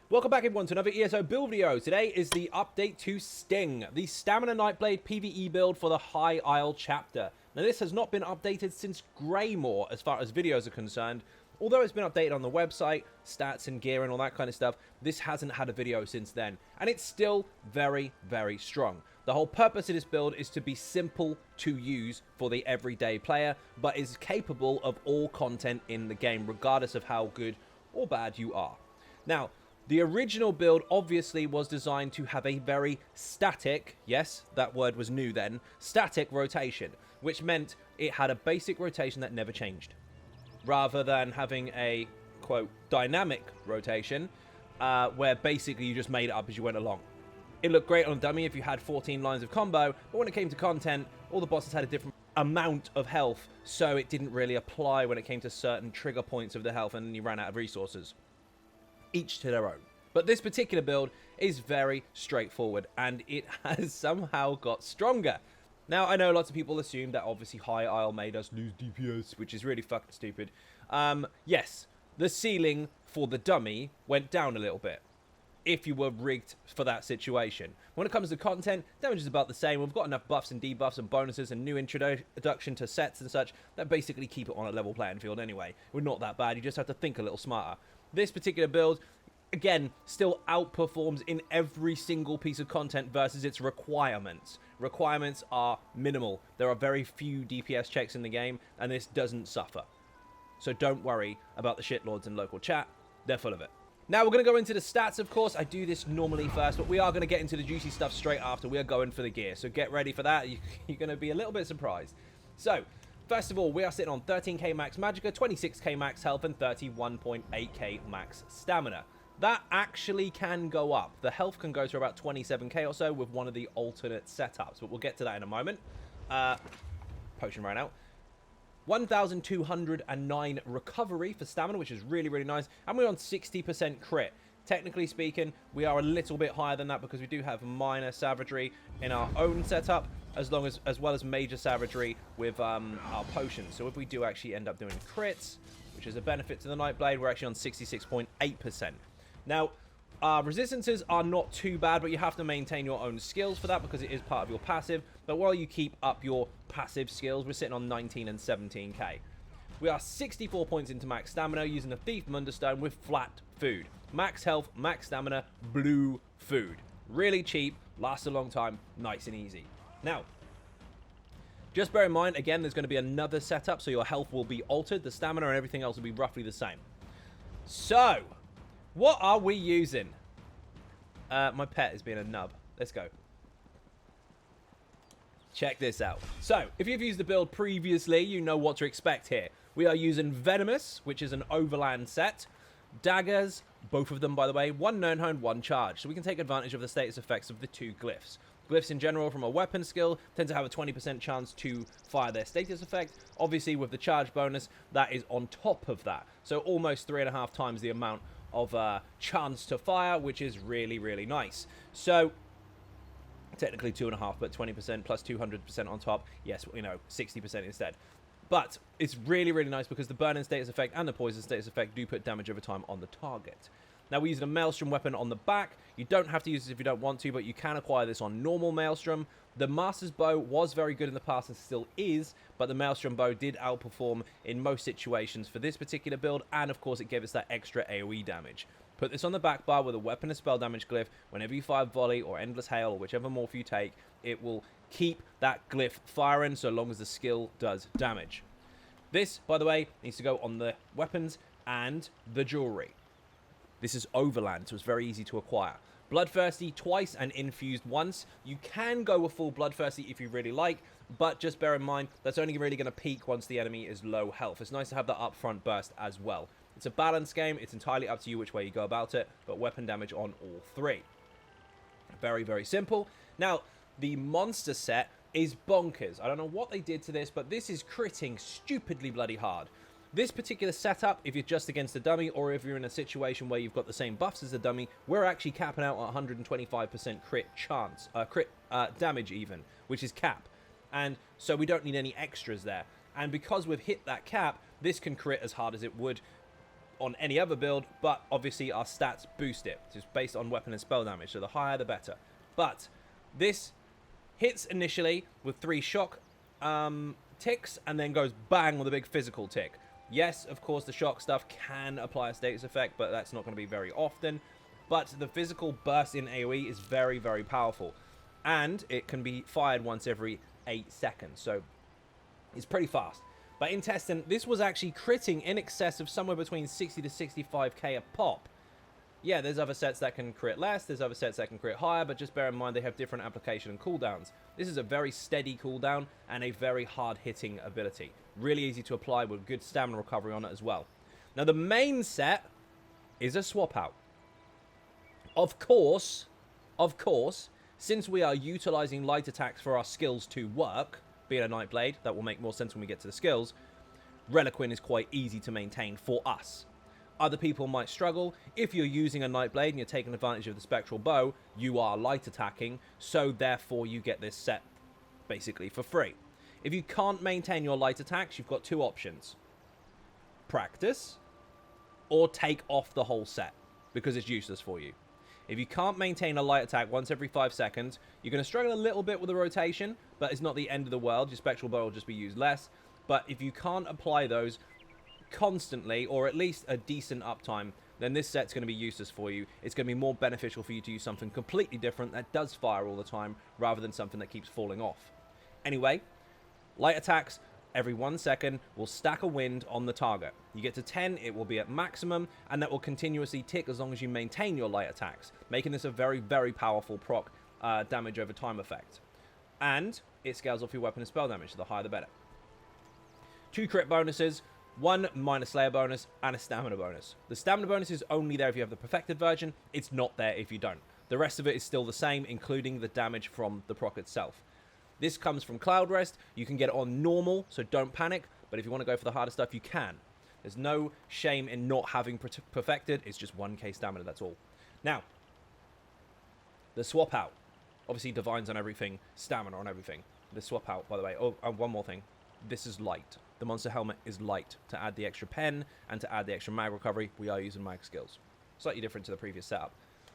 Welcome back everyone to another ESO build video. Today is the update to Sting, the Stamina Nightblade PVE build for the High Isle chapter. Now this has not been updated since Greymoor as far as videos are concerned. Although it's been updated on the website, stats and gear and all that kind of stuff, this hasn't had a video since then. And it's still very, very strong. The whole purpose of this build is to be simple to use for the everyday player, but is capable of all content in the game, regardless of how good or bad you are. Now, the original build obviously was designed to have a very static, yes, that word was new then, static rotation, which meant it had a basic rotation that never changed. Rather than having a, quote, dynamic rotation, where basically you just made it up as you went along. It looked great on a dummy if you had 14 lines of combo, but when it came to content, all the bosses had a different amount of health, so it didn't really apply when it came to certain trigger points of the health and you ran out of resources. Each to their own. But this particular build is very straightforward, and it has somehow got stronger. Now, I know lots of people assume that obviously High Isle made us lose DPS, which is really fucking stupid. Yes, the ceiling for the dummy went down a little bit, if you were rigged for that situation. When it comes to content, damage is about the same. We've got enough buffs and debuffs and bonuses and new introduction to sets and such that basically keep it on a level playing field anyway. We're not that bad, you just have to think a little smarter. This particular build, again, still outperforms in every single piece of content versus its requirements. Requirements are minimal. There are very few DPS checks in the game, and this doesn't suffer. So don't worry about the shitlords in local chat. They're full of it. Now, we're going to go into the stats, of course. I do this normally first, but we are going to get into the juicy stuff straight after. We are going for the gear, so get ready for that. You're going to be a little bit surprised. So, first of all, we are sitting on 13k max magicka, 26k max health, and 31.8k max stamina. That actually can go up. The health can go to about 27k or so with one of the alternate setups, but we'll get to that in a moment. Potion ran out. 1,209 recovery for stamina, which is really, really nice. And we're on 60% crit. Technically speaking, we are a little bit higher than that because we do have minor savagery in our own setup, as well as major savagery with our potions. So if we do actually end up doing crits, which is a benefit to the Nightblade, we're actually on 66.8%. Now, resistances are not too bad, but you have to maintain your own skills for that because it is part of your passive. But while you keep up your passive skills, we're sitting on 19 and 17k. We are 64 points into max stamina using the Thief Munderstone with flat food. Max health, max stamina, blue food. Really cheap, lasts a long time, nice and easy. Now, just bear in mind, again, there's going to be another setup, so your health will be altered. The stamina and everything else will be roughly the same. So, what are we using? My pet is being a nub. Let's go. Check this out. So, if you've used the build previously, you know what to expect here. We are using Venomous, which is an overland set. Daggers, both of them, by the way. One Nernhone, one charge. So we can take advantage of the status effects of the two glyphs. Glyphs in general, from a weapon skill, tend to have a 20% chance to fire their status effect. Obviously, with the charge bonus, that is on top of that. So almost 3.5 times the amount of chance to fire, which is really, really nice. So, technically 2.5, but 20% plus 200% on top. Yes, you know, 60% instead. But it's really, really nice because the burning status effect and the poison status effect do put damage over time on the target. Now, we're using a Maelstrom weapon on the back. You don't have to use this if you don't want to, but you can acquire this on normal Maelstrom. The Master's Bow was very good in the past and still is, but the Maelstrom Bow did outperform in most situations for this particular build, and of course it gave us that extra AoE damage. Put this on the back bar with a weapon and spell damage glyph. Whenever you fire Volley or Endless Hail or whichever morph you take, it will keep that glyph firing so long as the skill does damage. This, by the way, needs to go on the weapons and the jewelry. This is overland, so it's very easy to acquire. Bloodthirsty twice and infused once. You can go with full Bloodthirsty if you really like, but just bear in mind that's only really going to peak once the enemy is low health. It's nice to have that upfront burst as well. It's a balanced game. It's entirely up to you which way you go about it, but weapon damage on all three. Very, very simple. Now, the monster set is bonkers. I don't know what they did to this, but this is critting stupidly bloody hard. This particular setup, if you're just against the dummy, or if you're in a situation where you've got the same buffs as the dummy, we're actually capping out at 125% crit chance, damage even, which is cap. And so we don't need any extras there. And because we've hit that cap, this can crit as hard as it would on any other build, but obviously our stats boost it. It's based on weapon and spell damage, so the higher the better. But this hits initially with 3 shock ticks and then goes bang with a big physical tick. Yes, of course, the shock stuff can apply a status effect, but that's not going to be very often. But the physical burst in AoE is very, very powerful. And it can be fired once every 8 seconds, so it's pretty fast. But in testing, this was actually critting in excess of somewhere between 60 to 65k a pop. Yeah, there's other sets that can crit less, there's other sets that can crit higher, but just bear in mind they have different application and cooldowns. This is a very steady cooldown and a very hard-hitting ability. Really easy to apply with good stamina recovery on it as well. Now, the main set is a swap out. Of course, since we are utilizing light attacks for our skills to work, being a Nightblade, that will make more sense when we get to the skills, Reliquin is quite easy to maintain for us. Other people might struggle. If you're using a Nightblade and you're taking advantage of the Spectral Bow, you are light attacking, so therefore you get this set basically for free. If you can't maintain your light attacks, you've got 2 options. Practice, or take off the whole set, because it's useless for you. If you can't maintain a light attack once every 5 seconds, you're going to struggle a little bit with the rotation, but it's not the end of the world. Your Spectral Bow will just be used less. But if you can't apply those constantly, or at least a decent uptime, then this set's going to be useless for you. It's going to be more beneficial for you to use something completely different that does fire all the time, rather than something that keeps falling off. Anyway, light attacks every 1 second will stack a wind on the target. You get to 10, it will be at maximum, and that will continuously tick as long as you maintain your light attacks, making this a very, very powerful proc damage over time effect. And it scales off your weapon and spell damage, so the higher the better. 2 crit bonuses, 1 minor slayer bonus, and a stamina bonus. The stamina bonus is only there if you have the perfected version. It's not there if you don't. The rest of it is still the same, including the damage from the proc itself. This comes from Cloud Rest. You can get it on normal, so don't panic. But if you want to go for the harder stuff, you can. There's no shame in not having perfected. It's just 1k stamina, that's all. Now, the swap out. Obviously, divines on everything, stamina on everything. The swap out, by the way. Oh, and one more thing. This is light. The monster helmet is light. To add the extra pen and to add the extra mag recovery, we are using mag skills. Slightly different to the previous setup.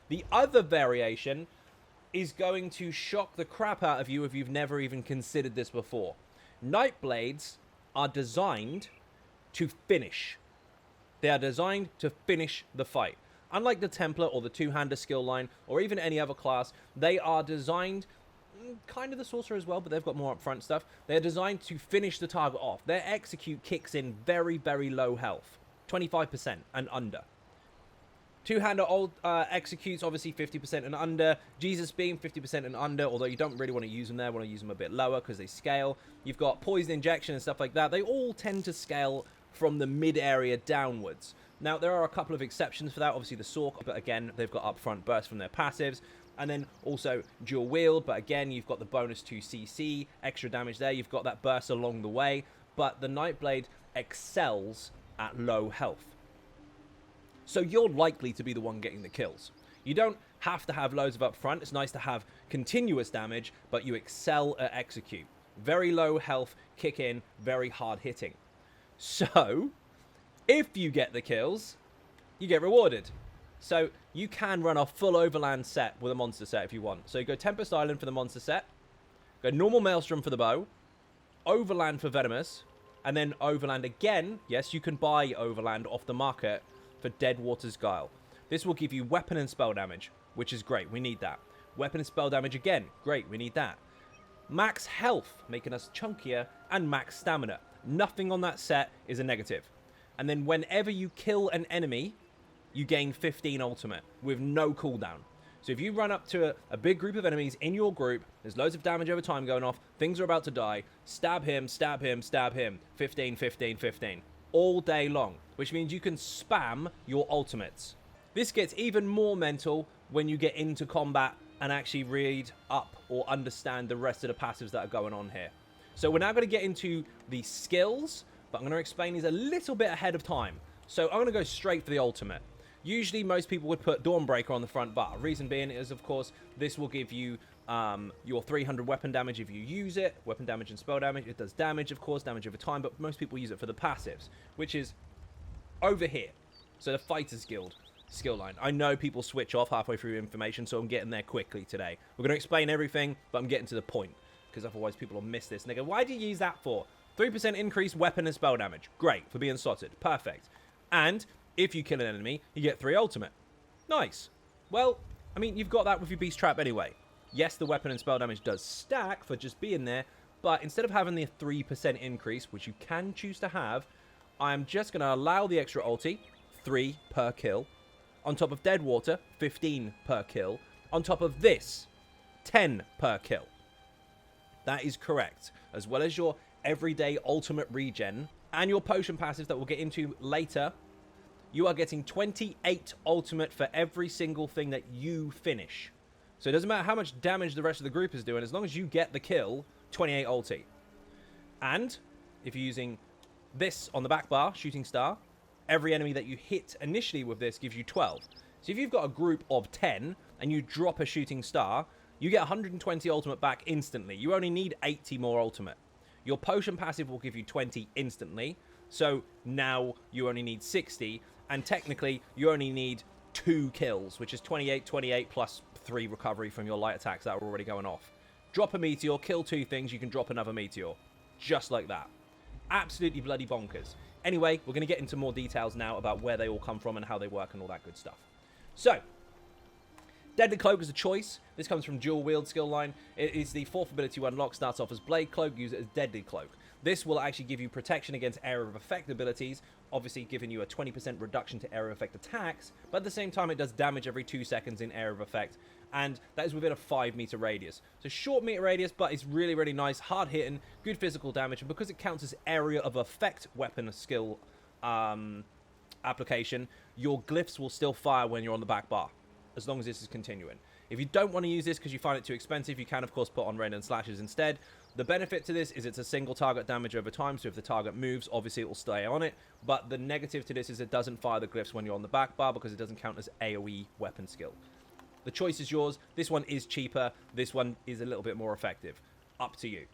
The other variation is going to shock the crap out of you if you've never even considered this before. Nightblades are designed to finish. They are designed to finish the fight. Unlike the Templar or the two-hander skill line, or even any other class, they are designed, kind of the Sorcerer as well, but they've got more upfront stuff. They're designed to finish the target off. Their execute kicks in very, very low health. 25% and under. Two-hander executes, obviously 50% and under. Jesus Beam, 50% and under, although you don't really want to use them there. Want to use them a bit lower because they scale. You've got Poison Injection and stuff like that. They all tend to scale from the mid-area downwards. Now, there are a couple of exceptions for that. Obviously, the Sork, but again, they've got upfront burst from their passives. And then also dual wield, but again, you've got the bonus to CC, extra damage there. You've got that burst along the way. But the Nightblade excels at low health. So you're likely to be the one getting the kills. You don't have to have loads of upfront. It's nice to have continuous damage, but you excel at execute. Very low health, kick in, very hard hitting. So, if you get the kills, you get rewarded. So, you can run a full Overland set with a monster set if you want. So, you go Tempest Island for the monster set, go normal Maelstrom for the bow, Overland for Venomous, and then Overland again. Yes, you can buy Overland off the market for Deadwater's Guile. This will give you weapon and spell damage, which is great. We need that. Weapon and spell damage again. Great, we need that. Max health, making us chunkier, and max stamina. Nothing on that set is a negative. And then whenever you kill an enemy, you gain 15 ultimate with no cooldown. So if you run up to a big group of enemies in your group, there's loads of damage over time going off, things are about to die, stab him, stab him, stab him. 15, 15, 15. All day long, which means you can spam your ultimates. This gets even more mental when you get into combat and actually read up or understand the rest of the passives that are going on here. So we're now going to get into the skills, but I'm going to explain these a little bit ahead of time. So I'm going to go straight for the ultimate. Usually most people would put Dawnbreaker on the front bar. Reason being is, of course, this will give you your 300 weapon damage if you use it. Weapon damage and spell damage. It does damage, of course, damage over time, but most people use it for the passives, which is over here. So the Fighters Guild skill line. I know people switch off halfway through information, so I'm getting there quickly today. We're going to explain everything, but I'm getting to the point, because otherwise people will miss this. And they go, why do you use that for? 3% increased weapon and spell damage. Great, for being slotted. Perfect. And if you kill an enemy, you get 3 ultimate. Nice. Well, I mean, you've got that with your Beast Trap anyway. Yes, the weapon and spell damage does stack for just being there, but instead of having the 3% increase, which you can choose to have, I'm just going to allow the extra ulti, 3 per kill. On top of Dead Water, 15 per kill. On top of this, 10 per kill. That is correct. As well as your everyday ultimate regen and your potion passives that we'll get into later, you are getting 28 ultimate for every single thing that you finish. So it doesn't matter how much damage the rest of the group is doing, as long as you get the kill, 28 ulti. And if you're using this on the back bar, Shooting Star, every enemy that you hit initially with this gives you 12. So if you've got a group of 10 and you drop a Shooting Star, you get 120 ultimate back instantly. You only need 80 more ultimate. Your potion passive will give you 20 instantly. So now you only need 60. And technically, you only need 2 kills, which is 28 plus 3 recovery from your light attacks that are already going off. Drop a meteor, kill 2 things, you can drop another meteor. Just like that. Absolutely bloody bonkers. Anyway, we're going to get into more details now about where they all come from and how they work and all that good stuff. So, Deadly Cloak is a choice. This comes from Dual Wield skill line. It is the 4th ability to unlock. Starts off as Blade Cloak. Use it as Deadly Cloak. This will actually give you protection against area of effect abilities, obviously giving you a 20% reduction to area of effect attacks, but at the same time it does damage every 2 seconds in area of effect, and that is within a 5-meter radius. So short meter radius, but it's really, really nice, hard hitting, good physical damage, and because it counts as area of effect weapon skill application, your glyphs will still fire when you're on the back bar, as long as this is continuing. If you don't want to use this because you find it too expensive, you can of course put on Rain and Slashes instead. The benefit to this is it's a single target damage over time, so if the target moves, obviously it will stay on it. But the negative to this is it doesn't fire the glyphs when you're on the back bar because it doesn't count as AoE weapon skill. The choice is yours. This one is cheaper. This one is a little bit more effective. Up to you.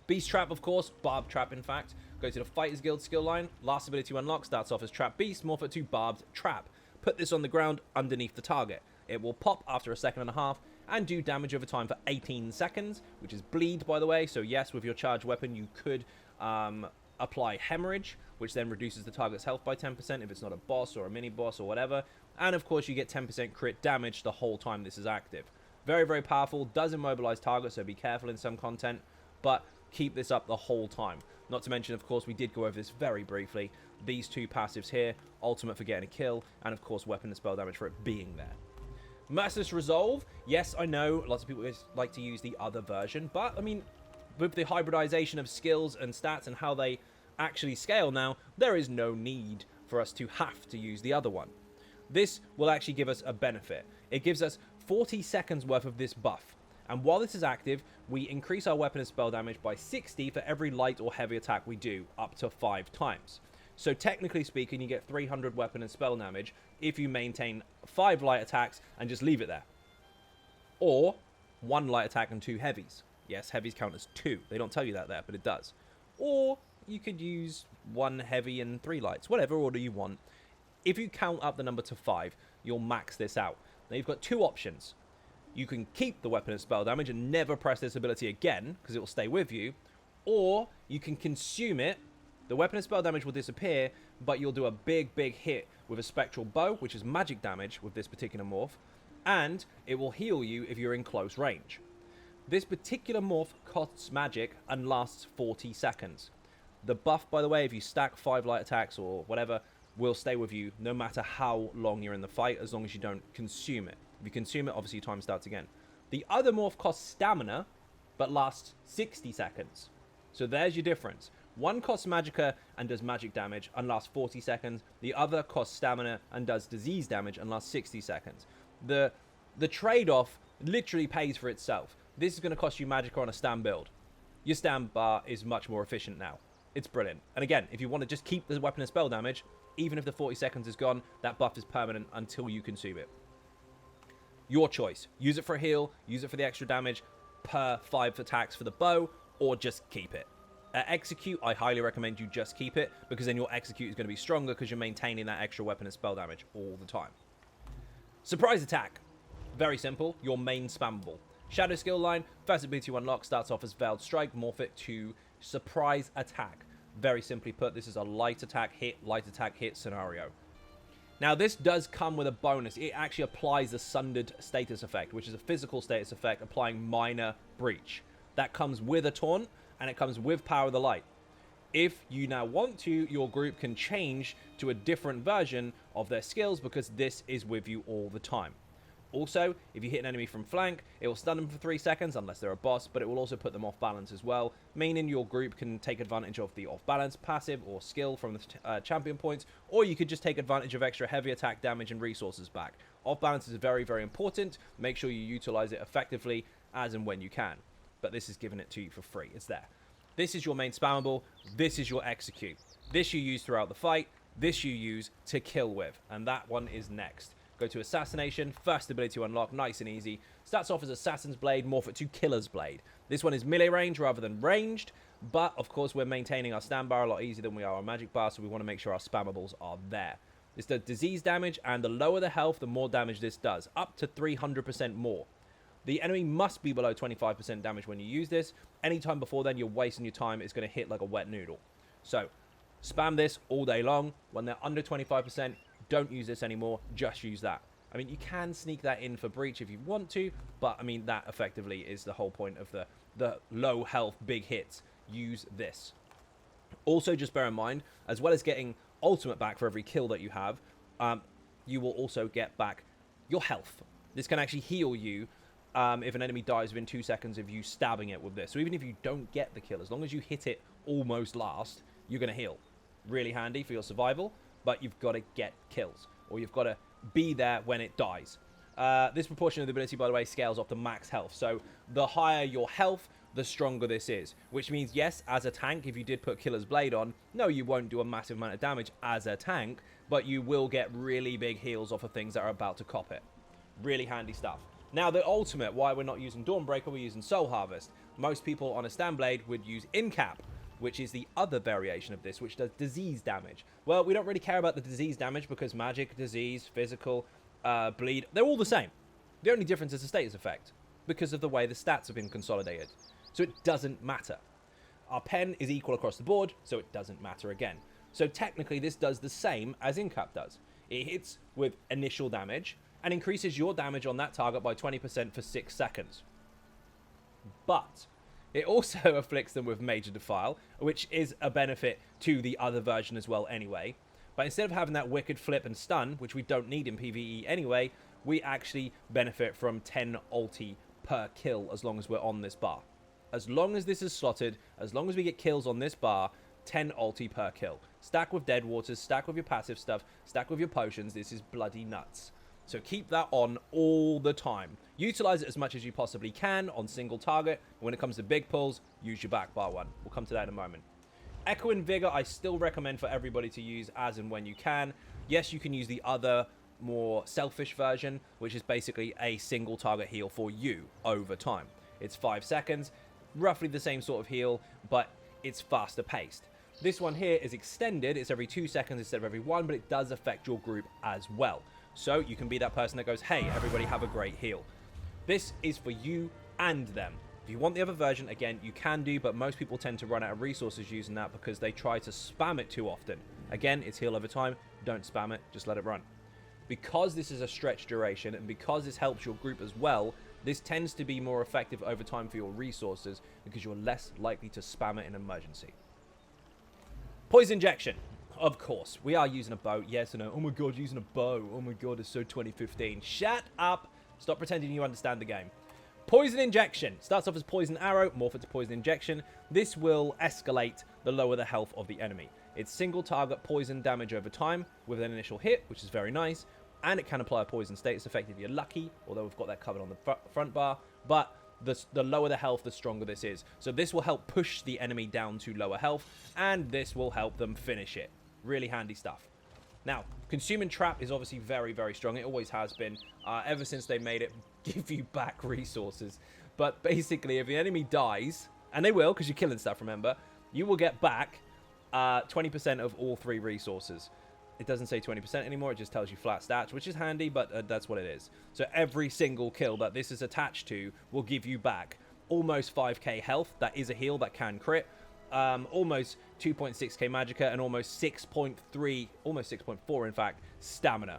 Beast Trap, of course. Barbed Trap, in fact. Go to the Fighters Guild skill line. Last ability to unlock starts off as Trap Beast. Morph it to Barbed Trap. Put this on the ground underneath the target. It will pop after a second and a half and do damage over time for 18 seconds, which is bleed, by the way. So yes, with your charged weapon, you could apply Hemorrhage, which then reduces the target's health by 10% if it's not a boss or a mini-boss or whatever. And of course, you get 10% crit damage the whole time this is active. Very, very powerful. Does immobilize targets, so be careful in some content, but keep this up the whole time. Not to mention, of course, we did go over this very briefly. These 2 passives here, ultimate for getting a kill, and of course, weapon and spell damage for it being there. Merciless Resolve. Yes, I know lots of people like to use the other version, but I mean, with the hybridization of skills and stats and how they actually scale now, there is no need for us to have to use the other one. This will actually give us a benefit. It gives us 40 seconds worth of this buff. And while this is active, we increase our weapon and spell damage by 60 for every light or heavy attack we do, up to 5 times. So technically speaking, you get 300 weapon and spell damage if you maintain 5 light attacks and just leave it there. Or 1 light attack and 2 heavies. Yes, heavies count as 2. They don't tell you that there, but it does. Or you could use 1 heavy and 3 lights, whatever order you want. If you count up the number to 5, you'll max this out. Now you've got 2 options. You can keep the weapon and spell damage and never press this ability again, because it will stay with you. Or you can consume it. The weapon and spell damage will disappear, but you'll do a big, big hit with a Spectral Bow, which is magic damage with this particular morph, and it will heal you if you're in close range. This particular morph costs magic and lasts 40 seconds. The buff, by the way, if you stack 5 light attacks or whatever, will stay with you no matter how long you're in the fight, as long as you don't consume it. If you consume it, obviously time starts again. The other morph costs stamina, but lasts 60 seconds. So there's your difference. One costs magicka and does magic damage and lasts 40 seconds. The other costs stamina and does disease damage and lasts 60 seconds. The trade-off literally pays for itself. This is going to cost you magicka on a stam build. Your stam bar is much more efficient now. It's brilliant. And again, if you want to just keep the weapon and spell damage, even if the 40 seconds is gone, that buff is permanent until you consume it. Your choice. Use it for a heal, use it for the extra damage per 5 attacks for the bow, or just keep it. Execute, I highly recommend you just keep it, because then your execute is going to be stronger because you're maintaining that extra weapon and spell damage all the time. Surprise attack. Very simple. Your main spammable. Shadow skill line, first ability to unlock, starts off as Veiled Strike, morph it to Surprise Attack. Very simply put, this is a light attack hit scenario. Now, this does come with a bonus. It actually applies the Sundered status effect, which is a physical status effect applying minor breach. That comes with a taunt, and it comes with Power of the Light. If you now want to, your group can change to a different version of their skills because this is with you all the time. Also, if you hit an enemy from flank, it will stun them for 3 seconds unless they're a boss, but it will also put them off balance as well, meaning your group can take advantage of the off balance passive or skill from the champion points, or you could just take advantage of extra heavy attack damage and resources back. Off balance is very, very important. Make sure you utilize it effectively as and when you can, but this is giving it to you for free. It's there. This is your main spammable. This is your execute. This you use throughout the fight. This you use to kill with, and that one is next. Go to Assassination, first ability to unlock, nice and easy. Starts off as Assassin's Blade, morph it to Killer's Blade. This one is melee range rather than ranged, but of course we're maintaining our stand bar a lot easier than we are our magic bar, so we want to make sure our spammables are there. This does disease damage, and the lower the health, the more damage this does, up to 300% more. The enemy must be below 25% damage when you use this. Anytime before then, you're wasting your time. It's going to hit like a wet noodle. So, spam this all day long. When they're under 25%, don't use this anymore, just use that. I mean, you can sneak that in for breach if you want to, but I mean, that effectively is the whole point of the low health big hits. Use this. Also, just bear in mind, as well as getting ultimate back for every kill that you have, you will also get back your health. This can actually heal you if an enemy dies within 2 seconds of you stabbing it with this. So even if you don't get the kill, as long as you hit it almost last, you're going to heal. Really handy for your survival. But you've got to get kills, or you've got to be there when it dies. This proportion of the ability, by the way, scales off to max health. So the higher your health, the stronger this is. Which means, yes, as a tank, if you did put Killer's Blade on, no, you won't do a massive amount of damage as a tank, but you will get really big heals off of things that are about to cop it. Really handy stuff. Now, the ultimate, why we're not using Dawnbreaker, we're using Soul Harvest. Most people on a Stand Blade would use Incap, which is the other variation of this, which does disease damage. Well, we don't really care about the disease damage because magic, disease, physical, bleed, they're all the same. The only difference is the status effect because of the way the stats have been consolidated. So it doesn't matter. Our pen is equal across the board, so it doesn't matter again. So technically, this does the same as Incap does. It hits with initial damage and increases your damage on that target by 20% for 6 seconds. But it also afflicts them with Major Defile, which is a benefit to the other version as well anyway. But instead of having that Wicked Flip and Stun, which we don't need in PvE anyway, we actually benefit from 10 ulti per kill as long as we're on this bar. As long as this is slotted, as long as we get kills on this bar, 10 ulti per kill. Stack with Dead Waters, stack with your passive stuff, stack with your potions. This is bloody nuts. So keep that on all the time. Utilize it as much as you possibly can on single target. When it comes to big pulls, use your back bar one. We'll come to that in a moment. Echo and Vigor, I still recommend for everybody to use as and when you can. Yes, you can use the other, more selfish version, which is basically a single target heal for you over time. It's 5 seconds, roughly the same sort of heal, but it's faster paced. This one here is extended. It's every 2 seconds instead of every 1, but it does affect your group as well. So you can be that person that goes, hey, everybody have a great heal. This is for you and them. If you want the other version, again, you can do, but most people tend to run out of resources using that because they try to spam it too often. Again, it's heal over time. Don't spam it. Just let it run. Because this is a stretch duration and because this helps your group as well, this tends to be more effective over time for your resources because you're less likely to spam it in emergency. Poison injection. Of course, we are using a bow. Yes or no? Oh my god, using a bow. Oh my god, it's so 2015. Shut up. Stop pretending you understand the game. Poison injection. Starts off as poison arrow, morph it to poison injection. This will escalate the lower the health of the enemy. It's single target poison damage over time with an initial hit, which is very nice. And it can apply a poison status effect if you're lucky, although we've got that covered on the front bar. But the lower the health, the stronger this is. So this will help push the enemy down to lower health, and this will help them finish it. Really handy stuff. Now, Consuming Trap is obviously very, very strong. It always has been, ever since they made it give you back resources. But basically, if the enemy dies, and they will, because you're killing stuff, remember, you will get back 20% of all 3 resources. It doesn't say 20% anymore, it just tells you flat stats, which is handy, but that's what it is. So every single kill that this is attached to will give you back almost 5k health. That is a heal that can crit. Almost 2.6k magicka and almost 6.3, almost 6.4 in fact, stamina.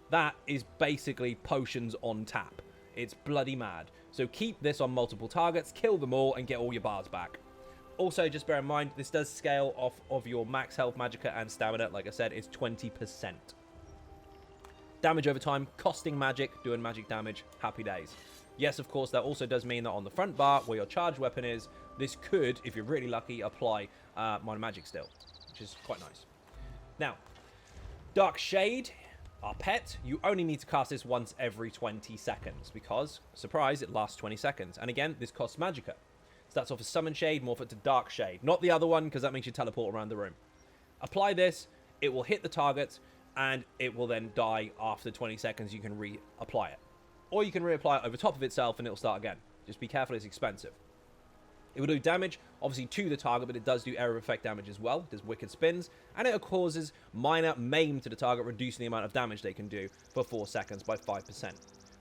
That is basically potions on tap. It's bloody mad. So keep this on multiple targets, kill them all, and get all your bars back. Also, just bear in mind, this does scale off of your max health, magicka, and stamina. Like I said, it's 20%. Damage over time, costing magic, doing magic damage, happy days. Yes, of course, that also does mean that on the front bar, where your charged weapon is, this could, if you're really lucky, apply minor magic still, which is quite nice. Now, Dark Shade, our pet, you only need to cast this once every 20 seconds because, surprise, it lasts 20 seconds. And again, this costs magicka. Starts off as Summon Shade, morph it to Dark Shade. Not the other one, because that makes you teleport around the room. Apply this, it will hit the target, and it will then die after 20 seconds. You can reapply it. Or you can reapply it over top of itself, and it'll start again. Just be careful, it's expensive. It will do damage, obviously, to the target, but it does do area effect damage as well. It does wicked spins, and it causes minor maim to the target, reducing the amount of damage they can do for 4 seconds by 5%. So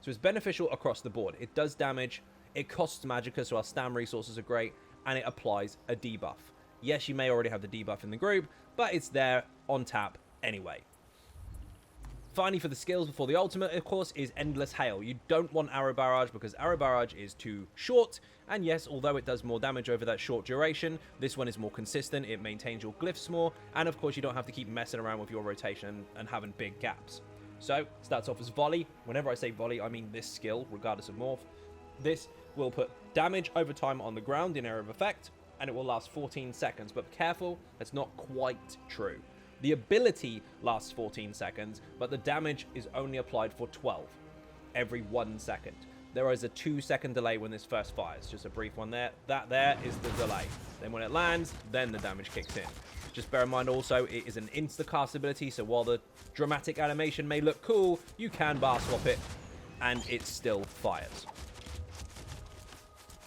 it's beneficial across the board. It does damage, it costs magicka, so our stam resources are great, and it applies a debuff. Yes, you may already have the debuff in the group, but it's there on tap anyway. Finally, for the skills before the ultimate, of course, is Endless Hail. You don't want Arrow Barrage because Arrow Barrage is too short. And yes, although it does more damage over that short duration, this one is more consistent. It maintains your glyphs more. And of course, you don't have to keep messing around with your rotation and having big gaps. So, starts off as Volley. Whenever I say Volley, I mean this skill, regardless of morph. This will put damage over time on the ground in area of effect, and it will last 14 seconds. But careful, that's not quite true. The ability lasts 14 seconds, but the damage is only applied for 12 every 1 second. There is a 2-second delay when this first fires. Just a brief one there. That there is the delay. Then when it lands, then the damage kicks in. Just bear in mind also, it is an insta-cast ability, so while the dramatic animation may look cool, you can bar swap it, and it still fires.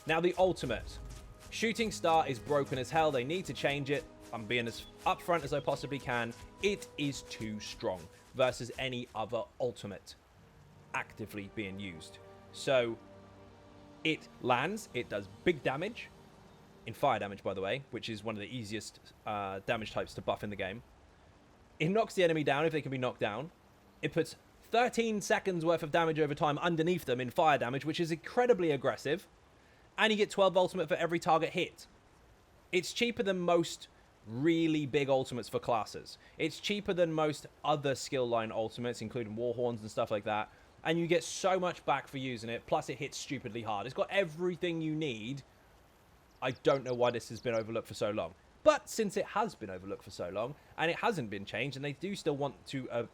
Now the ultimate. Shooting Star is broken as hell. They need to change it. I'm being as upfront as I possibly can. It is too strong versus any other ultimate actively being used. So it lands, it does big damage, in fire damage by the way, which is one of the easiest damage types to buff in the game. It knocks the enemy down if they can be knocked down. It puts 13 seconds worth of damage over time underneath them in fire damage, which is incredibly aggressive. And you get 12 ultimate for every target hit. It's cheaper than most really big ultimates for classes. It's cheaper than most other skill line ultimates, including Warhorns and stuff like that. And you get so much back for using it, plus it hits stupidly hard. It's got everything you need. I don't know why this has been overlooked for so long. But since it has been overlooked for so long, and it hasn't been changed, and they do still want to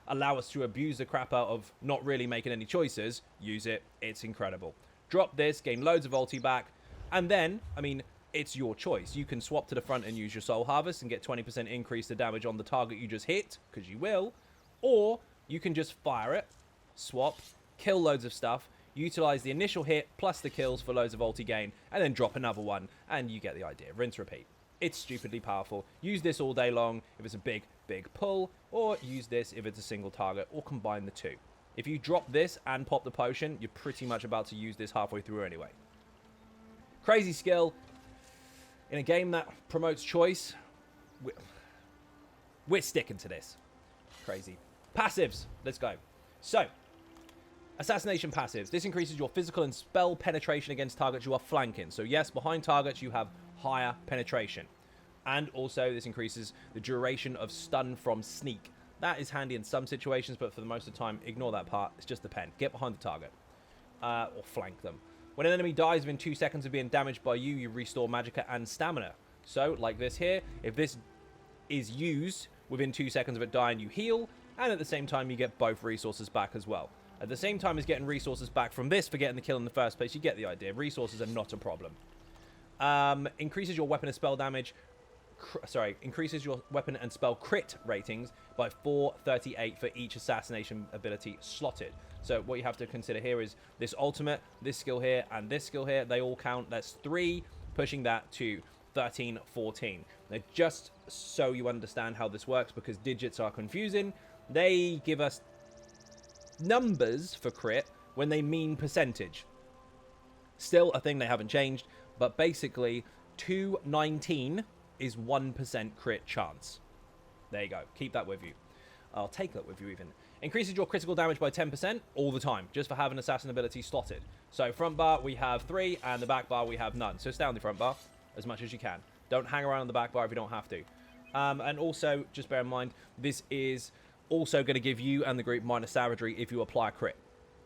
allow us to abuse the crap out of not really making any choices, use it. It's incredible. Drop this, gain loads of ulti back, and then, I mean, it's your choice. You can swap to the front and use your Soul Harvest and get 20% increase the damage on the target you just hit, because you will. Or you can just fire it, swap, kill loads of stuff, utilize the initial hit plus the kills for loads of ulti gain, and then drop another one, and you get the idea. Rinse, repeat. It's stupidly powerful. Use this all day long if it's a big, big pull, or use this if it's a single target, or combine the two. If you drop this and pop the potion, you're pretty much about to use this halfway through anyway. Crazy skill. In a game that promotes choice, we're sticking to this. Crazy. Passives. Let's go. So, assassination passives. This increases your physical and spell penetration against targets you are flanking. So yes, behind targets you have higher penetration. And also this increases the duration of stun from sneak. That is handy in some situations, but for the most of the time, ignore that part. It's just the pen. Get behind the target. Or flank them. When an enemy dies within 2 seconds of being damaged by you, you restore magicka and stamina. So, like this here, if this is used within 2 seconds of it dying, you heal, and at the same time, you get both resources back as well. At the same time as getting resources back from this for getting the kill in the first place, you get the idea. Resources are not a problem. Increases your weapon and spell damage. Increases your weapon and spell crit ratings by 438 for each assassination ability slotted. So what you have to consider here is this ultimate, this skill here, and this skill here. They all count. That's 3, pushing that to 13, 14. Now, just so you understand how this works, because digits are confusing, they give us numbers for crit when they mean percentage. Still a thing they haven't changed, but basically 219 is 1% crit chance. There you go. Keep that with you. I'll take that with you even. Increases your critical damage by 10% all the time, just for having assassin ability slotted. So front bar we have 3, and the back bar we have none. So stay on the front bar as much as you can. Don't hang around on the back bar if you don't have to. And also, just bear in mind, this is also going to give you and the group minus savagery if you apply a crit.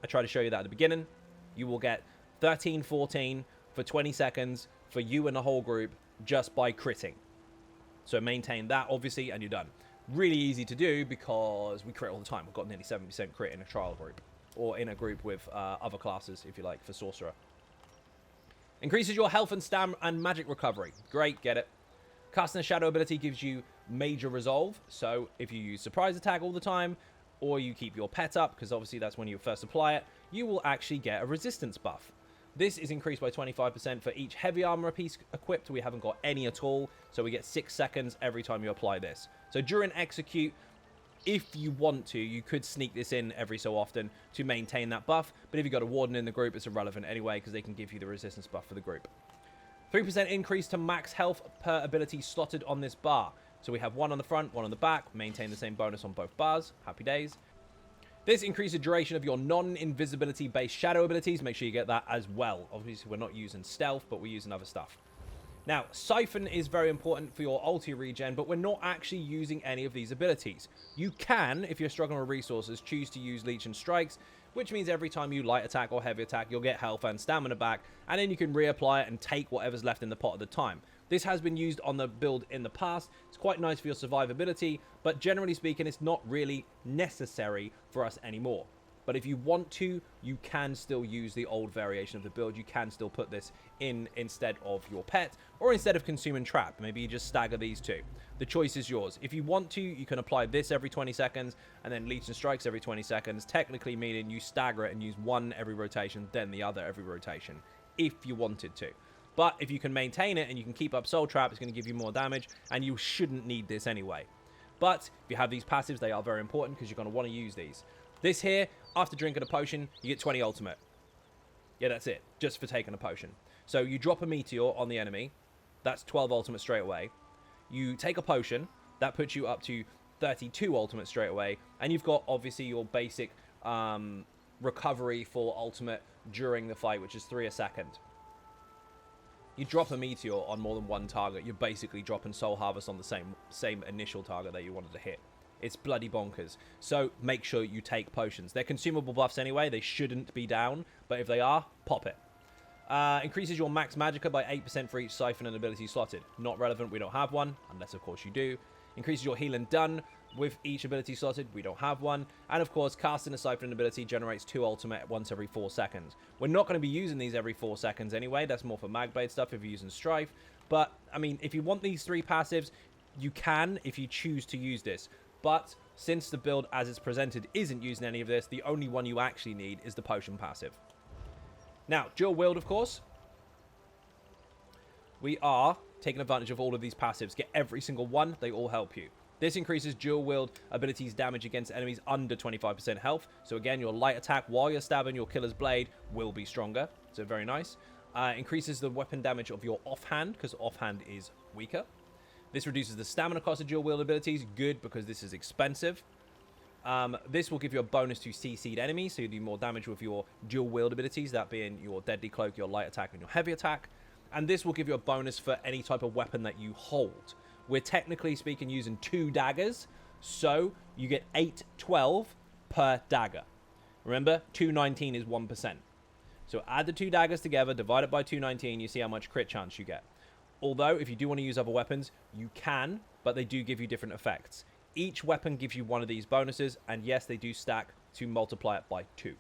I tried to show you that at the beginning. You will get 13, 14 for 20 seconds for you and the whole group just by critting. So maintain that, obviously, and you're done. Really easy to do because we crit all the time. We've got nearly 70% crit in a trial group. Or in a group with other classes, if you like, for Sorcerer. Increases your health and stam and magic recovery. Great, get it. Casting a shadow ability gives you major resolve. So if you use surprise attack all the time, or you keep your pet up, because obviously that's when you first apply it, you will actually get a resistance buff. This is increased by 25% for each heavy armor piece equipped. We haven't got any at all, so we get 6 seconds every time you apply this. So during execute, if you want to, you could sneak this in every so often to maintain that buff. But if you've got a warden in the group, it's irrelevant anyway, because they can give you the resistance buff for the group. 3% increase to max health per ability slotted on this bar. So we have 1 on the front, 1 on the back. Maintain the same bonus on both bars. Happy days. This increases the duration of your non-invisibility based shadow abilities. Make sure you get that as well. Obviously, we're not using stealth, but we're using other stuff. Now, Siphon is very important for your ulti regen, but we're not actually using any of these abilities. You can, if you're struggling with resources, choose to use Leech and Strikes, which means every time you light attack or heavy attack, you'll get health and stamina back, and then you can reapply it and take whatever's left in the pot at the time. This has been used on the build in the past. It's quite nice for your survivability, but generally speaking, it's not really necessary for us anymore. But if you want to, you can still use the old variation of the build. You can still put this in instead of your pet, or instead of Consume and Trap. Maybe you just stagger these two. The choice is yours. If you want to, you can apply this every 20 seconds, and then Leech and Strikes every 20 seconds, technically meaning you stagger it and use one every rotation, then the other every rotation, if you wanted to. But if you can maintain it and you can keep up Soul Trap, it's going to give you more damage, and you shouldn't need this anyway. But if you have these passives, they are very important because you're going to want to use these. This here, after drinking a potion, you get 20 ultimate. Yeah, that's it, just for taking a potion. So you drop a meteor on the enemy, that's 12 ultimate straight away. You take a potion, that puts you up to 32 ultimate straight away, and you've got obviously your basic recovery for ultimate during the fight, which is 3 a second. You drop a meteor on more than one target, you're basically dropping Soul Harvest on the same initial target that you wanted to hit. It's bloody bonkers. So make sure you take potions. They're consumable buffs anyway. They shouldn't be down. But if they are, pop it. Increases your max magicka by 8% for each siphon and ability slotted. Not relevant. We don't have one. Unless, of course, you do. Increases your heal and done with each ability slotted. We don't have one. And, of course, casting a siphon ability generates 2 ultimate once every 4 seconds. We're not going to be using these every 4 seconds anyway. That's more for Magblade stuff if you're using Strife. But, I mean, if you want these 3 passives, you can if you choose to use this. But since the build as it's presented isn't using any of this, the only one you actually need is the potion passive. Now, dual wield, of course. We are taking advantage of all of these passives. Get every single one. They all help you. This increases dual wield abilities damage against enemies under 25% health. So again, your light attack while you're stabbing your killer's blade will be stronger. So very nice. Increases the weapon damage of your offhand because offhand is weaker. This reduces the stamina cost of dual wield abilities. Good, because this is expensive. This will give you a bonus to CC'd enemies, so you do more damage with your dual wield abilities, that being your deadly cloak, your light attack, and your heavy attack. And this will give you a bonus for any type of weapon that you hold. We're technically speaking using 2 daggers, so you get 8/12 per dagger. Remember, 219 is 1%. So add the 2 daggers together, divide it by 219, you see how much crit chance you get. Although, if you do want to use other weapons, you can, but they do give you different effects. Each weapon gives you one of these bonuses, and yes, they do stack to multiply it by 2.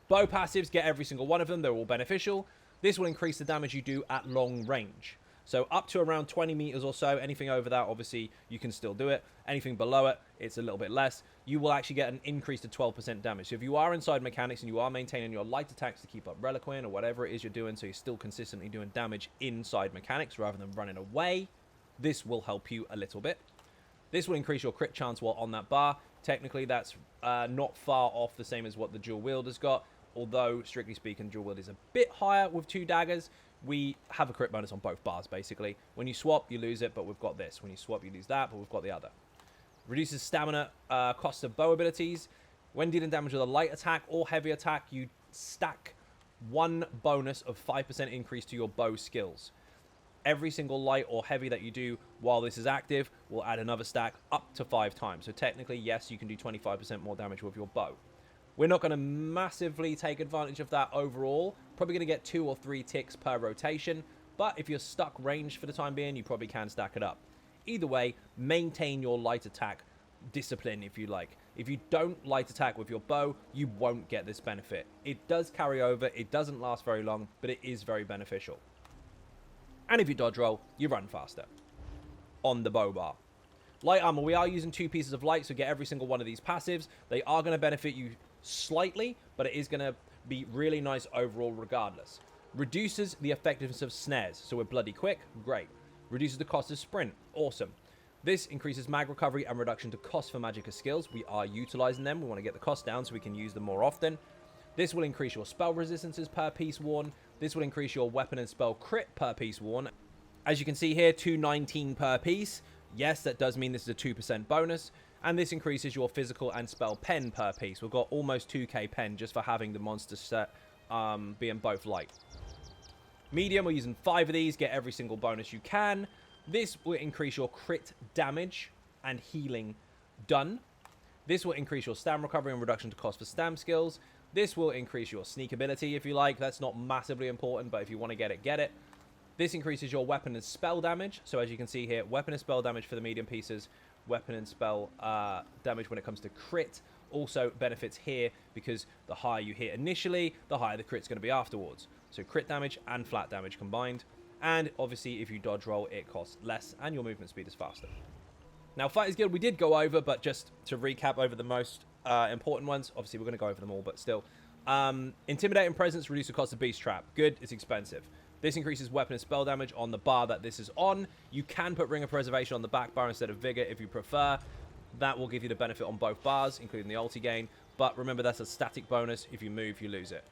Bow passives, get every single one of them. They're all beneficial. This will increase the damage you do at long range. So up to around 20 meters or so, anything over that, obviously, you can still do it. Anything below it, it's a little bit less. You will actually get an increase to 12% damage. So if you are inside mechanics and you are maintaining your light attacks to keep up Reliquin or whatever it is you're doing, so you're still consistently doing damage inside mechanics rather than running away, this will help you a little bit. This will increase your crit chance while on that bar. Technically, that's not far off the same as what the dual wielder's got. Although, strictly speaking, dual wield is a bit higher with 2 daggers. We have a crit bonus on both bars, basically. When you swap, you lose it, but we've got this. When you swap, you lose that, but we've got the other. Reduces stamina cost of bow abilities. When dealing damage with a light attack or heavy attack, you stack 1 bonus of 5% increase to your bow skills. Every single light or heavy that you do while this is active will add another stack up to 5 times. So technically, yes, you can do 25% more damage with your bow. We're not going to massively take advantage of that overall. Probably going to get 2 or 3 ticks per rotation. But if you're stuck ranged for the time being, you probably can stack it up. Either way, maintain your light attack discipline if you like. If you don't light attack with your bow, you won't get this benefit. It does carry over. It doesn't last very long, but it is very beneficial. And if you dodge roll, you run faster on the bow bar. Light armor, we are using 2 pieces of light, so get every single one of these passives. They are going to benefit you slightly, but it is going to be really nice overall regardless. Reduces the effectiveness of snares, so we're bloody quick, great. Reduces the cost of sprint, awesome. This increases mag recovery and reduction to cost for magicka skills. We are utilizing them. We want to get the cost down so we can use them more often. This will increase your spell resistances per piece worn. This will increase your weapon and spell crit per piece worn. As you can see here, 219 per piece. Yes, that does mean this is a 2% bonus. And this increases your physical and spell pen per piece. We've got almost 2k pen just for having the monster set being both light. Medium, we're using 5 of these. Get every single bonus you can. This will increase your crit damage and healing done. This will increase your stam recovery and reduction to cost for stam skills. This will increase your sneak ability if you like. That's not massively important, but if you want to get it, get it. This increases your weapon and spell damage. So as you can see here, weapon and spell damage for the medium pieces. Weapon and spell damage when it comes to crit also benefits here because the higher you hit initially, the higher the crit's going to be afterwards. So crit damage and flat damage combined. And obviously if you dodge roll, it costs less and your movement speed is faster. Now Fighters Guild we did go over, but just to recap over the most important ones. Obviously we're going to go over them all, but still. Intimidating Presence, reduce the cost of Beast Trap. Good, it's expensive. This increases weapon and spell damage on the bar that this is on. You can put Ring of Preservation on the back bar instead of Vigor if you prefer. That will give you the benefit on both bars, including the ulti gain. But remember, that's a static bonus. If you move, you lose it.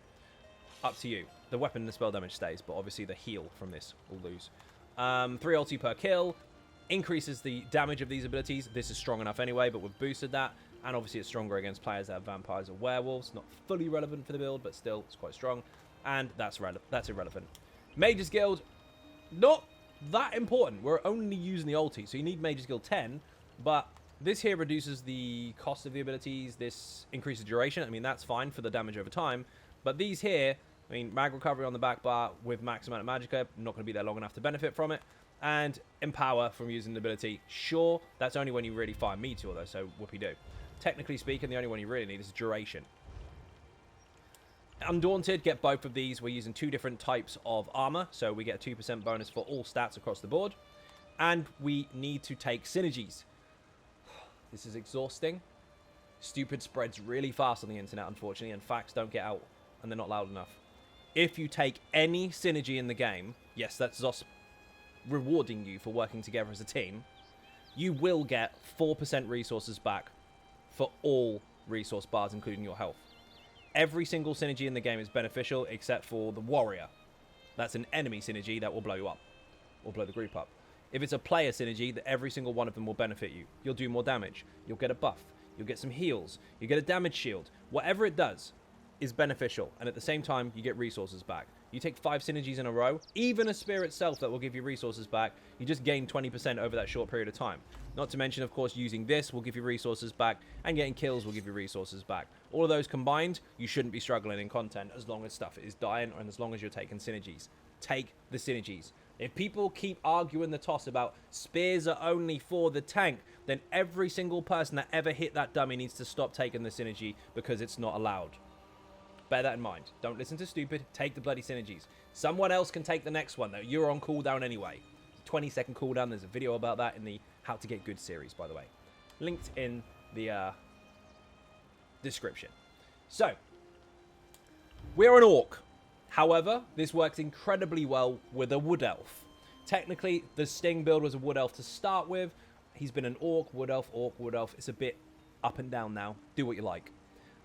Up to you. The weapon and the spell damage stays, but obviously the heal from this will lose. 3 ulti per kill. Increases the damage of these abilities. This is strong enough anyway, but we've boosted that. And obviously it's stronger against players that have vampires or werewolves. Not fully relevant for the build, but still, it's quite strong. And that's irrelevant. Mages Guild, not that important. We're only using the ulti, so you need Mages Guild 10. But this here reduces the cost of the abilities. This increases duration. I mean, that's fine for the damage over time. But these here, I mean, mag recovery on the back bar with max amount of magicka. Not going to be there long enough to benefit from it. And empower from using the ability. Sure, that's only when you really fire Meteor, though, so whoopee-doo. Technically speaking, the only one you really need is duration. Undaunted, get both of these. We're using 2 different types of armor, so we get a 2% bonus for all stats across the board. And we need to take synergies. This is exhausting. Stupid spreads really fast on the internet, unfortunately, and facts don't get out, and they're not loud enough. If you take any synergy in the game, yes, that's us rewarding you for working together as a team, you will get 4% resources back for all resource bars, including your health. Every single synergy in the game is beneficial except for the warrior. That's an enemy synergy that will blow you up, or blow the group up. If it's a player synergy, that every single one of them will benefit you. You'll do more damage. You'll get a buff. You'll get some heals. You get a damage shield. Whatever it does is beneficial, and at the same time, you get resources back. You take 5 synergies in a row, even a spear itself that will give you resources back, you just gain 20% over that short period of time. Not to mention, of course, using this will give you resources back, and getting kills will give you resources back. All of those combined, you shouldn't be struggling in content as long as stuff is dying, and as long as you're taking synergies. Take the synergies. If people keep arguing the toss about spears are only for the tank, then every single person that ever hit that dummy needs to stop taking the synergy because it's not allowed. Bear that in mind. Don't listen to stupid. Take the bloody synergies. Someone else can take the next one, though. You're on cooldown anyway. 20-second cooldown. There's a video about that in the How to Get Good series, by the way. Linked in the description. So, we're an orc. However, this works incredibly well with a wood elf. Technically, the Sting build was a wood elf to start with. He's been an orc, wood elf, orc, wood elf. It's a bit up and down now. Do what you like.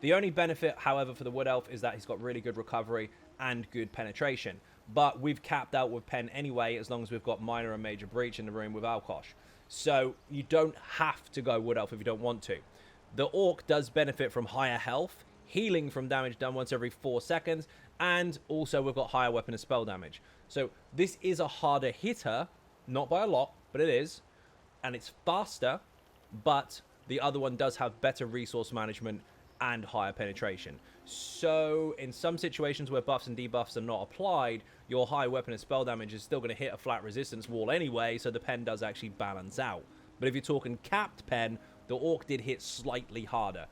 The only benefit, however, for the wood elf is that he's got really good recovery and good penetration. But we've capped out with pen anyway, as long as we've got minor and major breach in the room with Alkosh. So you don't have to go wood elf if you don't want to. The orc does benefit from higher health, healing from damage done once every 4 seconds, and also we've got higher weapon and spell damage. So this is a harder hitter, not by a lot, but it is. And it's faster, but the other one does have better resource management and higher penetration. So in some situations where buffs and debuffs are not applied, your high weapon and spell damage is still going to hit a flat resistance wall anyway, so the pen does actually balance out. But if you're talking capped pen, the orc did hit slightly harder.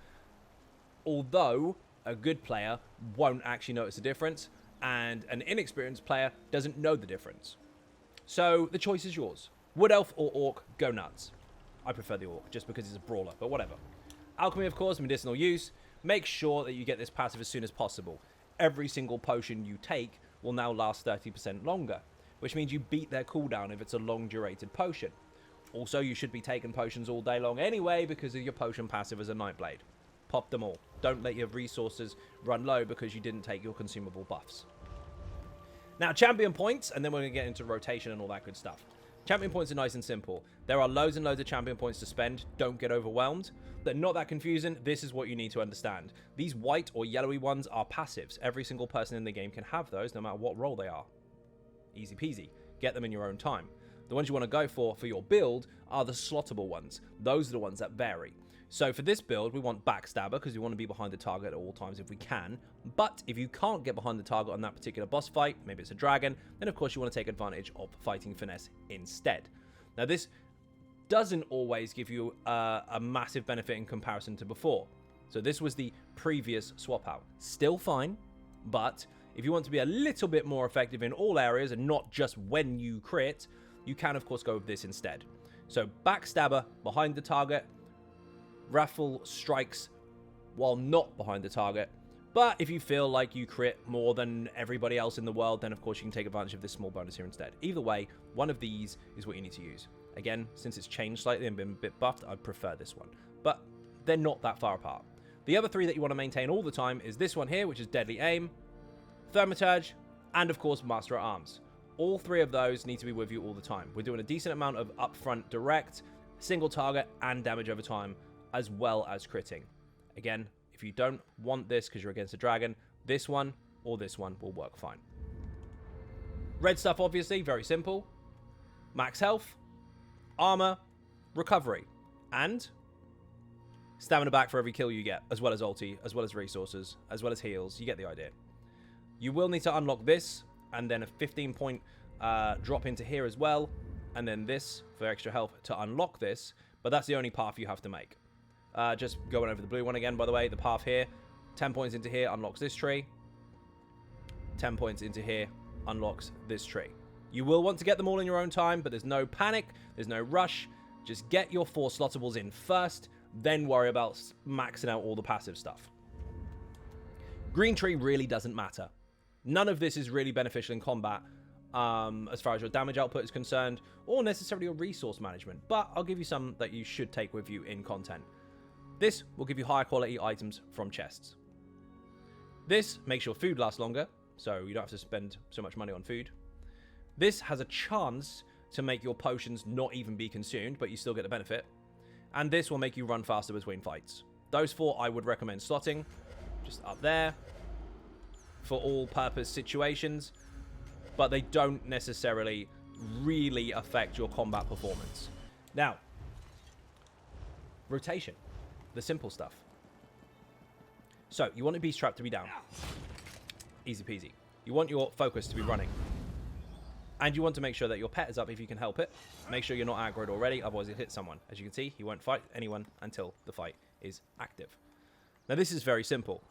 Although a good player won't actually notice the difference, and an inexperienced player doesn't know the difference. So the choice is yours. Wood elf or orc, go nuts. I prefer the orc just because he's a brawler, but whatever. Alchemy, of course, medicinal use. Make sure that you get this passive as soon as possible. Every single potion you take will now last 30% longer, which means you beat their cooldown if it's a long-durated potion. Also, you should be taking potions all day long anyway because of your potion passive as a Nightblade. Pop them all. Don't let your resources run low because you didn't take your consumable buffs. Now, champion points, and then we're going to get into rotation and all that good stuff. Champion points are nice and simple. There are loads and loads of champion points to spend. Don't get overwhelmed. They're not that confusing. This is what you need to understand. These white or yellowy ones are passives. Every single person in the game can have those, no matter what role they are. Easy peasy. Get them in your own time. The ones you want to go for your build are the slottable ones. Those are the ones that vary. So for this build, we want Backstabber because we want to be behind the target at all times if we can. But if you can't get behind the target on that particular boss fight, maybe it's a dragon, then of course you want to take advantage of Fighting Finesse instead. Now this doesn't always give you a massive benefit in comparison to before. So this was the previous swap out. Still fine, but if you want to be a little bit more effective in all areas and not just when you crit, you can of course go with this instead. So Backstabber behind the target, Raffle strikes while not behind the target. But if you feel like you crit more than everybody else in the world, then of course you can take advantage of this small bonus here instead. Either way, one of these is what you need to use. Again, since it's changed slightly and been a bit buffed, I prefer this one. But they're not that far apart. The other three that you want to maintain all the time is this one here, which is Deadly Aim, Thaumaturge, and of course Master at Arms. All three of those need to be with you all the time. We're doing a decent amount of upfront direct, single target, and damage over time, as well as critting. Again, if you don't want this because you're against a dragon, this one or this one will work fine. Red stuff, obviously, very simple. Max health, armor, recovery, and stamina back for every kill you get, as well as ulti, as well as resources, as well as heals. You get the idea. You will need to unlock this, and then a 15-point drop into here as well, and then this for extra health to unlock this, but that's the only path you have to make. Just going over the blue one again, by the way, the path here, 10 points into here unlocks this tree, 10 points into here unlocks this tree. You will want to get them all in your own time, but there's no panic, there's no rush. Just get your 4 slottables in first, then worry about maxing out all the passive stuff. Green tree really doesn't matter. None of this is really beneficial in combat as far as your damage output is concerned, or necessarily your resource management, but I'll give you some that you should take with you in content. This will give you higher quality items from chests. This makes your food last longer, so you don't have to spend so much money on food. This has a chance to make your potions not even be consumed, but you still get the benefit. And this will make you run faster between fights. Those 4 I would recommend slotting, just up there, for all-purpose situations, but they don't necessarily really affect your combat performance. Now, rotation. The simple stuff. So, you want a beast trap to be down. Easy peasy. You want your focus to be running. And you want to make sure that your pet is up if you can help it. Make sure you're not aggroed already, otherwise you'll hit someone. As you can see, he won't fight anyone until the fight is active. Now, this is very simple.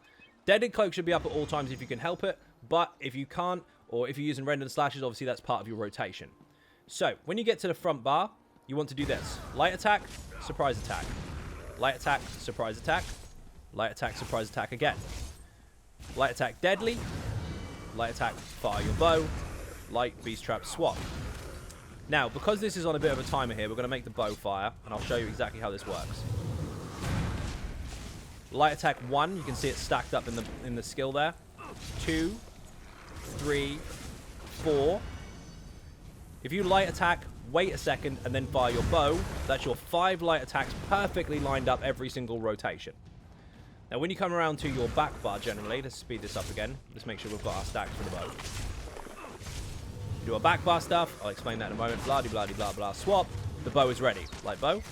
Deadly Cloak should be up at all times if you can help it, but if you can't, or if you're using Rend and Slashes, obviously that's part of your rotation. So, when you get to the front bar, you want to do this. Light attack, surprise attack. Light attack, surprise attack. Light attack, surprise attack again. Light attack, deadly. Light attack, fire your bow. Light, beast trap, swap. Now, because this is on a bit of a timer here, we're going to make the bow fire, and I'll show you exactly how this works. Light attack 1, you can see it stacked up in the skill there. 2, 3, 4. If you light attack, wait a second, and then fire your bow, that's your 5 light attacks perfectly lined up every single rotation. Now, when you come around to your back bar, generally, let's speed this up again. Let's make sure we've got our stacks for the bow. Do our back bar stuff. I'll explain that in a moment. Blah, blah, blah, blah, blah. Swap. The bow is ready. Light bow.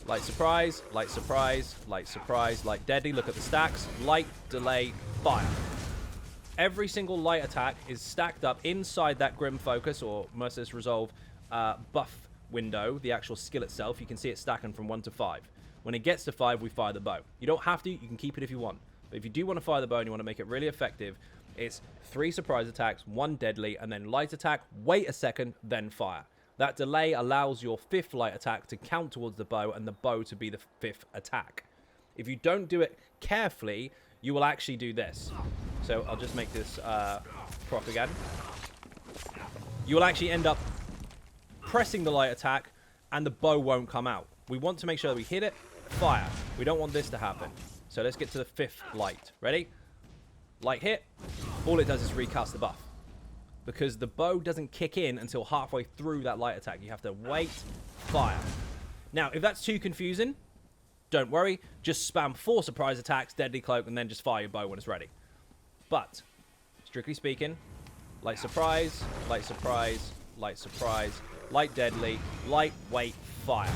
Light surprise. Light surprise. Light surprise. Light deadly. Look at the stacks. Light, delay, fire. Every single light attack is stacked up inside that Grim Focus or Merciless Resolve buff window, the actual skill itself. You can see it stacking from 1 to 5. When it gets to 5, we fire the bow. You don't have to. You can keep it if you want. But if you do want to fire the bow and you want to make it really effective, it's 3 surprise attacks, 1 deadly, and then light attack, wait a second, then fire. That delay allows your 5th light attack to count towards the bow and the bow to be the 5th attack. If you don't do it carefully, you will actually do this. So I'll just make this proc again. You will actually end up pressing the light attack and the bow won't come out. We want to make sure that we hit it, fire. We don't want this to happen. So let's get to the 5th light. Ready? Light hit. All it does is recast the buff. Because the bow doesn't kick in until halfway through that light attack. You have to wait, fire. Now, if that's too confusing, don't worry. Just spam 4 surprise attacks, deadly cloak, and then just fire your bow when it's ready. But, strictly speaking, light surprise, light surprise, light surprise, light deadly, light, wait, fire.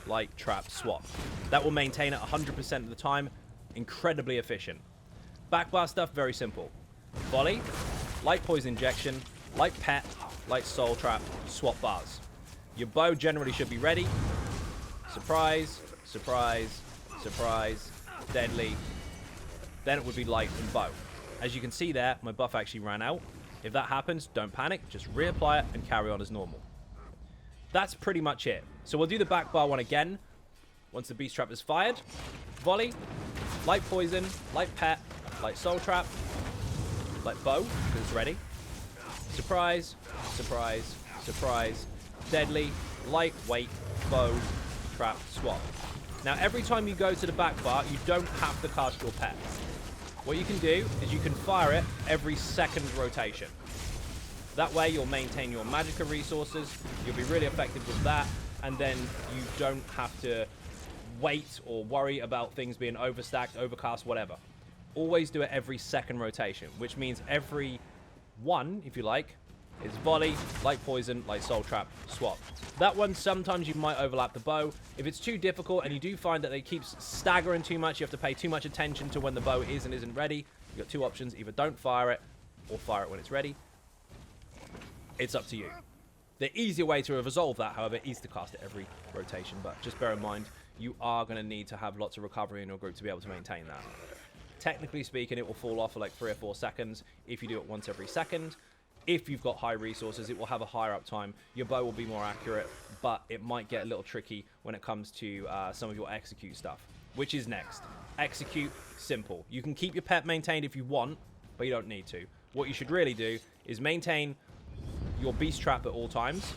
Light, trap, swap. That will maintain it 100% of the time. Incredibly efficient. Backbar stuff, very simple. Volley, light poison injection, light pet, light soul trap, swap bars. Your bow generally should be ready. Surprise, surprise, surprise, deadly. Then it would be light and bow. As you can see there, my buff actually ran out. If that happens, don't panic. Just reapply it and carry on as normal. That's pretty much it. So we'll do the back bar one again. Once the beast trap is fired. Volley, light poison, light pet, light soul trap, light bow, because it's ready. Surprise, surprise, surprise, deadly, light, wait, bow, trap, swap. Now every time you go to the back bar, you don't have to cast your pet. What you can do is you can fire it every second rotation. That way you'll maintain your magicka resources, you'll be really effective with that, and then you don't have to wait or worry about things being overstacked, overcast, whatever. Always do it every second rotation, which means every one, if you like, is volley, light poison, light soul trap, swap. That one, sometimes you might overlap the bow. If it's too difficult and you do find that it keeps staggering too much, you have to pay too much attention to when the bow is and isn't ready, you've got 2 options. Either don't fire it or fire it when it's ready. It's up to you. The easier way to resolve that, however, is to cast it every rotation. But just bear in mind, you are going to need to have lots of recovery in your group to be able to maintain that. Technically speaking, it will fall off for like 3 or 4 seconds if you do it once every second. If you've got high resources, it will have a higher uptime. Your bow will be more accurate, but it might get a little tricky when it comes to some of your execute stuff, which is next. Execute, simple. You can keep your pet maintained if you want, but you don't need to. What you should really do is maintain your beast trap at all times.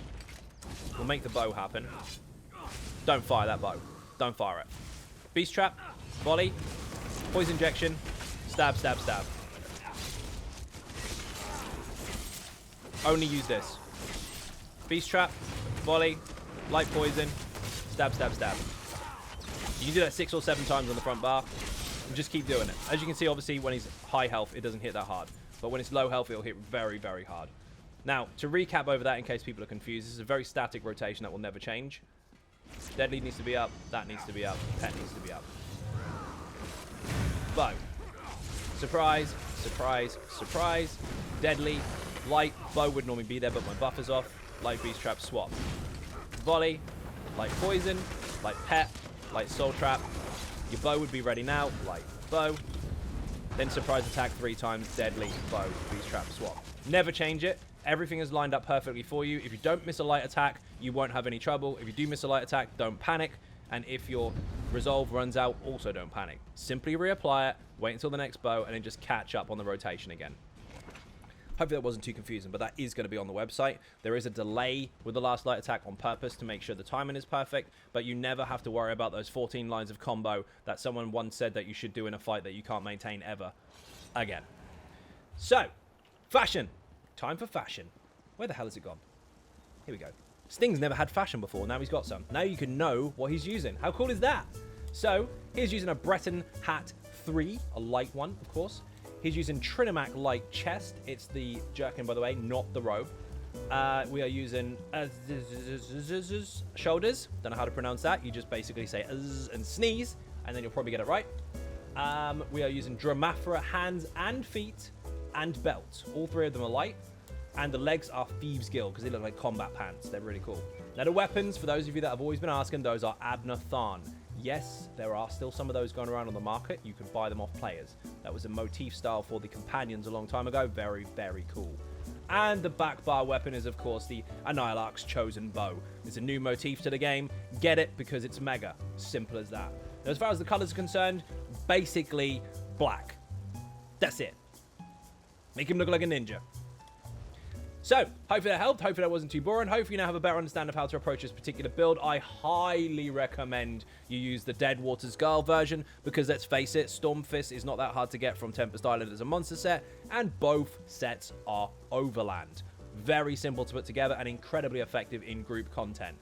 Will make the bow happen. Don't fire that bow. Don't fire it. Beast trap, volley, poison injection, stab, stab, stab. Only use this. Beast trap, volley, light poison, stab, stab, stab. You can do that 6 or 7 times on the front bar and just keep doing it. As you can see, obviously, when he's high health, it doesn't hit that hard. But when it's low health, it'll hit very, very hard. Now, to recap over that in case people are confused, this is a very static rotation that will never change. Deadly needs to be up, that needs to be up, pet needs to be up. Bow. Surprise, surprise, surprise. Deadly, light, bow would normally be there, but my buff is off. Light beast trap, swap. Volley, light poison, light pet, light soul trap. Your bow would be ready now, light bow. Then surprise attack 3 times, deadly, bow, beast trap, swap. Never change it. Everything is lined up perfectly for you. If you don't miss a light attack, you won't have any trouble. If you do miss a light attack, don't panic. And if your resolve runs out, also don't panic. Simply reapply it, wait until the next bow, and then just catch up on the rotation again. Hopefully that wasn't too confusing, but that is going to be on the website. There is a delay with the last light attack on purpose to make sure the timing is perfect, but you never have to worry about those 14 lines of combo that someone once said that you should do in a fight that you can't maintain ever again. So, fashion. Time for fashion. Where the hell has it gone? Here we go. Sting's never had fashion before. Now he's got some. Now you can know what he's using. How cool is that? So, he's using a Breton hat 3, a light one, of course. He's using Trinimac light chest. It's the jerkin, by the way, not the robe. We are using shoulders. Don't know how to pronounce that. You just basically say and sneeze, and then you'll probably get it right. We are using Dramaphra hands and feet and belt. All three of them are light. And the legs are Thieves' Guild because they look like combat pants. They're really cool. Now the weapons, for those of you that have always been asking, those are Abnathan. Yes, there are still some of those going around on the market. You can buy them off players. That was a motif style for the companions a long time ago. Very, very cool. And the back bar weapon is, of course, the Anilarch's Chosen Bow. It's a new motif to the game. Get it because it's mega. Simple as that. Now, as far as the colors are concerned, basically black. That's it. Make him look like a ninja. So, hopefully that helped. Hopefully that wasn't too boring. Hopefully you now have a better understanding of how to approach this particular build. I highly recommend you use the Dead Waters Girl version because, let's face it, Stormfist is not that hard to get from Tempest Island as a monster set, and both sets are overland. Very simple to put together and incredibly effective in group content.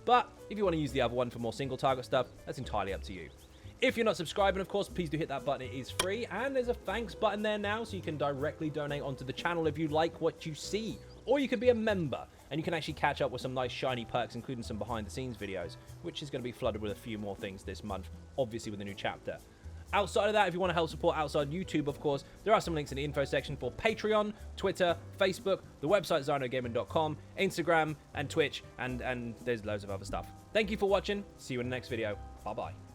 But if you want to use the other one for more single target stuff, that's entirely up to you. If you're not subscribing, of course, please do hit that button. It is free, and there's a thanks button there now, so you can directly donate onto the channel if you like what you see. Or you can be a member, and you can actually catch up with some nice shiny perks, including some behind-the-scenes videos, which is going to be flooded with a few more things this month, obviously with the new chapter. Outside of that, if you want to help support outside YouTube, of course, there are some links in the info section for Patreon, Twitter, Facebook, the website XynodeGaming.com, Instagram, and Twitch, and there's loads of other stuff. Thank you for watching. See you in the next video. Bye-bye.